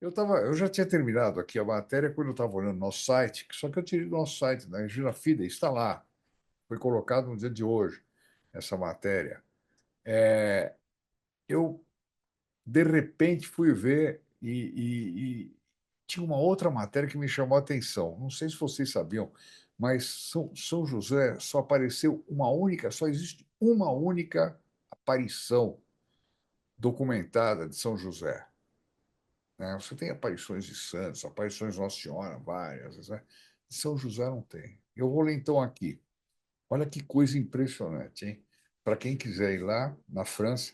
eu já tinha terminado aqui a matéria quando eu estava olhando o nosso site, só que eu tirei do nosso site, da Regina Fida, está lá. Foi colocado no dia de hoje, essa matéria. Eu, de repente, fui ver e tinha uma outra matéria que me chamou a atenção. Não sei se vocês sabiam, mas São José só apareceu uma única, só existe uma única aparição documentada de São José. Né? Você tem aparições de santos, aparições de Nossa Senhora, várias, né? De São José não tem. Eu vou ler então aqui. Olha que coisa impressionante, hein? Para quem quiser ir lá na França.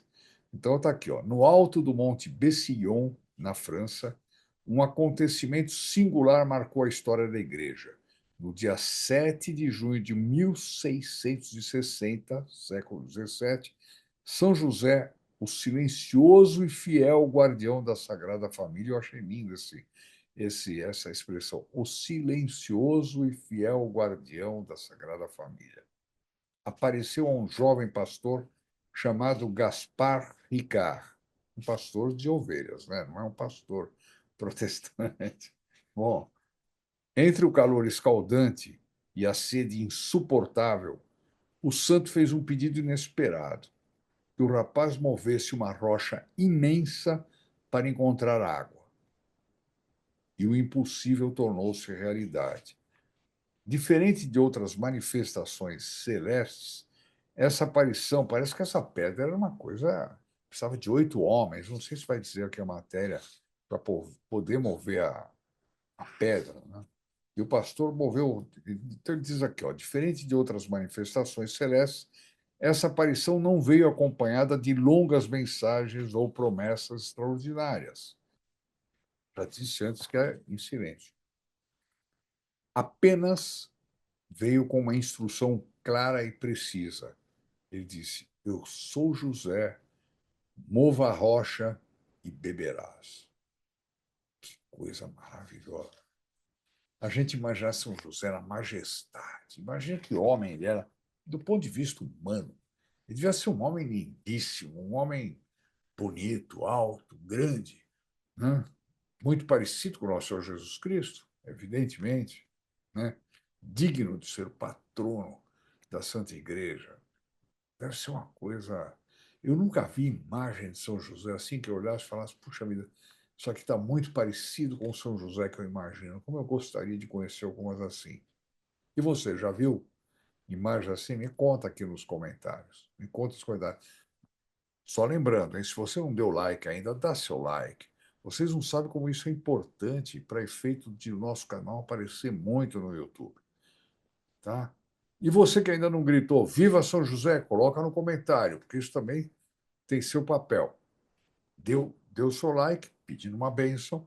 Então está aqui, ó. No alto do Monte Bessillon, na França, um acontecimento singular marcou a história da igreja. No dia 7 de junho de 1660, século XVII, São José, o silencioso e fiel guardião da Sagrada Família, eu achei lindo essa expressão, o silencioso e fiel guardião da Sagrada Família, apareceu a um jovem pastor chamado Gaspar Ricard, um pastor de ovelhas, né? Não é um pastor protestante. Bom, entre o calor escaldante e a sede insuportável, o santo fez um pedido inesperado, que o rapaz movesse uma rocha imensa para encontrar água. E o impossível tornou-se realidade. Diferente de outras manifestações celestes, essa aparição, parece que essa pedra era uma coisa, precisava de 8 homens, não sei se vai dizer aqui a matéria, para poder mover a pedra. Né? E o pastor moveu, então ele diz aqui, ó, diferente de outras manifestações celestes, essa aparição não veio acompanhada de longas mensagens ou promessas extraordinárias. Já disse antes que é em silêncio. Apenas veio com uma instrução clara e precisa. Ele disse: Eu sou José, mova a rocha e beberás. Coisa maravilhosa. A gente imagina São José na majestade. Imagina que homem ele era, do ponto de vista humano. Ele devia ser um homem lindíssimo, um homem bonito, alto, grande, né? Muito parecido com o nosso Senhor Jesus Cristo, evidentemente, né? Digno de ser o patrono da Santa Igreja. Deve ser uma coisa. Eu nunca vi imagem de São José assim que eu olhasse e falasse, puxa vida, isso aqui está muito parecido com o São José que eu imagino. Como eu gostaria de conhecer algumas assim. E você já viu imagens assim? Me conta aqui nos comentários. Me conta os comentários. Só lembrando, hein, se você não deu like ainda, dá seu like. Vocês não sabem como isso é importante para efeito de o nosso canal aparecer muito no YouTube, tá? E você que ainda não gritou Viva São José, coloca no comentário, porque isso também tem seu papel. Deu seu like, pedindo uma bênção,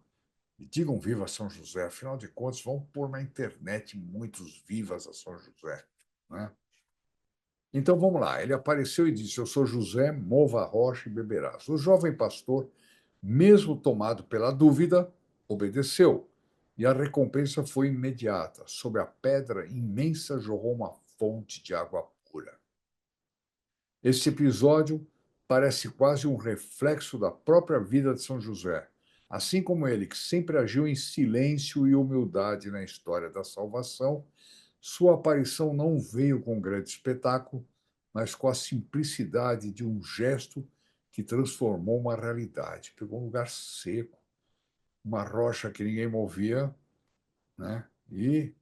e digam Viva São José. Afinal de contas, vão pôr na internet muitos vivas a São José. Né? Então vamos lá. Ele apareceu e disse: Eu sou José, mova a rocha e beberás. O jovem pastor, mesmo tomado pela dúvida, obedeceu. E a recompensa foi imediata. Sobre a pedra imensa jorrou uma fonte de água pura. Este episódio parece quase um reflexo da própria vida de São José, assim como ele, que sempre agiu em silêncio e humildade na história da salvação, sua aparição não veio com grande espetáculo, mas com a simplicidade de um gesto que transformou uma realidade. Pegou um lugar seco, uma rocha que ninguém movia, né? E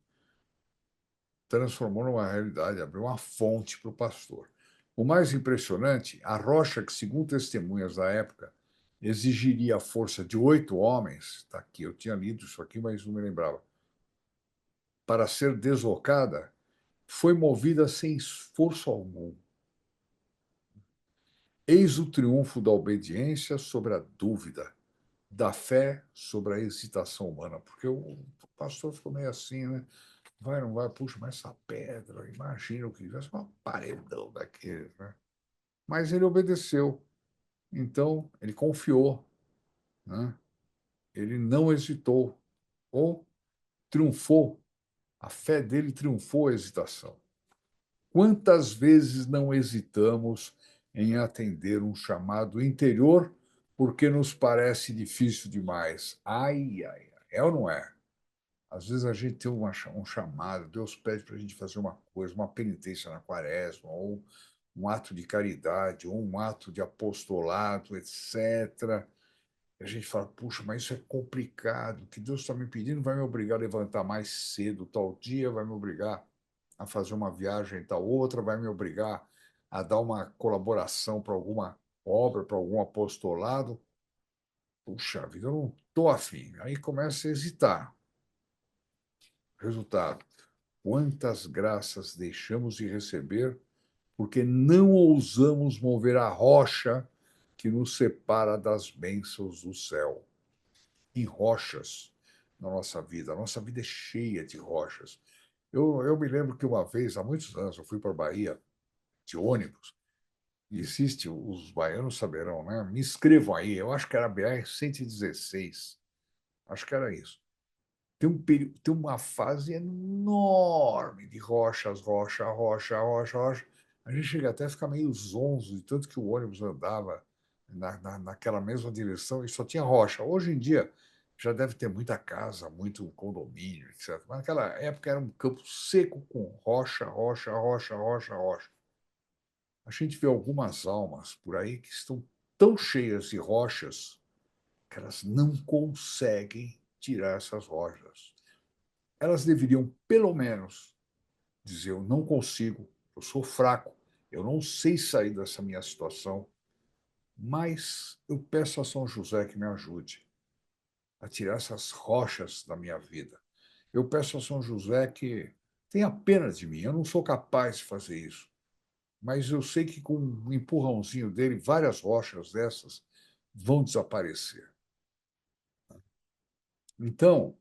transformou numa realidade, abriu uma fonte para o pastor. O mais impressionante, a rocha, que, segundo testemunhas da época, exigiria a força de 8 homens, está aqui, eu tinha lido isso aqui, mas não me lembrava, para ser deslocada, foi movida sem esforço algum. Eis o triunfo da obediência sobre a dúvida, da fé sobre a hesitação humana, porque o pastor ficou meio assim, né? Vai, não vai, puxa, mas essa pedra, imagina o que tivesse uma paredão daquele, né? Mas ele obedeceu, então ele confiou, né? Ele não hesitou, ou triunfou, a fé dele triunfou a hesitação. Quantas vezes não hesitamos em atender um chamado interior porque nos parece difícil demais. Ai, ai, ai. É ou não é? Às vezes a gente tem um chamado, Deus pede para a gente fazer uma coisa, uma penitência na quaresma, ou um ato de caridade, ou um ato de apostolado, etc. E a gente fala, puxa, mas isso é complicado. O que Deus está me pedindo vai me obrigar a levantar mais cedo tal dia, vai me obrigar a fazer uma viagem tal outra, vai me obrigar a dar uma colaboração para alguma obra, para algum apostolado. Puxa vida, eu não estou afim. Aí começa a hesitar. Resultado: quantas graças deixamos de receber porque não ousamos mover a rocha que nos separa das bênçãos do céu. Em rochas na nossa vida. A nossa vida é cheia de rochas. Eu me lembro que uma vez, há muitos anos, eu fui para a Bahia de ônibus. E existe, os baianos saberão, né? Me inscrevam aí. Eu acho que era BR-116. Acho que era isso. Tem uma fase enorme de rochas, rocha, rocha, rocha, rocha. A gente chega até a ficar meio zonzo de tanto que o ônibus andava naquela mesma direção e só tinha rocha. Hoje em dia já deve ter muita casa, muito condomínio, etc. Mas naquela época era um campo seco com rocha, rocha, rocha, rocha, rocha. A gente vê algumas almas por aí que estão tão cheias de rochas que elas não conseguem tirar essas rochas. Elas deveriam, pelo menos, dizer: eu não consigo, eu sou fraco, eu não sei sair dessa minha situação, mas eu peço a São José que me ajude a tirar essas rochas da minha vida. Eu peço a São José que tenha pena de mim, eu não sou capaz de fazer isso, mas eu sei que com um empurrãozinho dele, várias rochas dessas vão desaparecer. Então,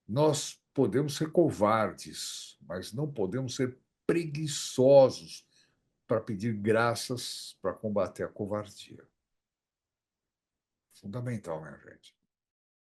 nós podemos ser covardes, mas não podemos ser preguiçosos para pedir graças para combater a covardia. Fundamental, minha gente.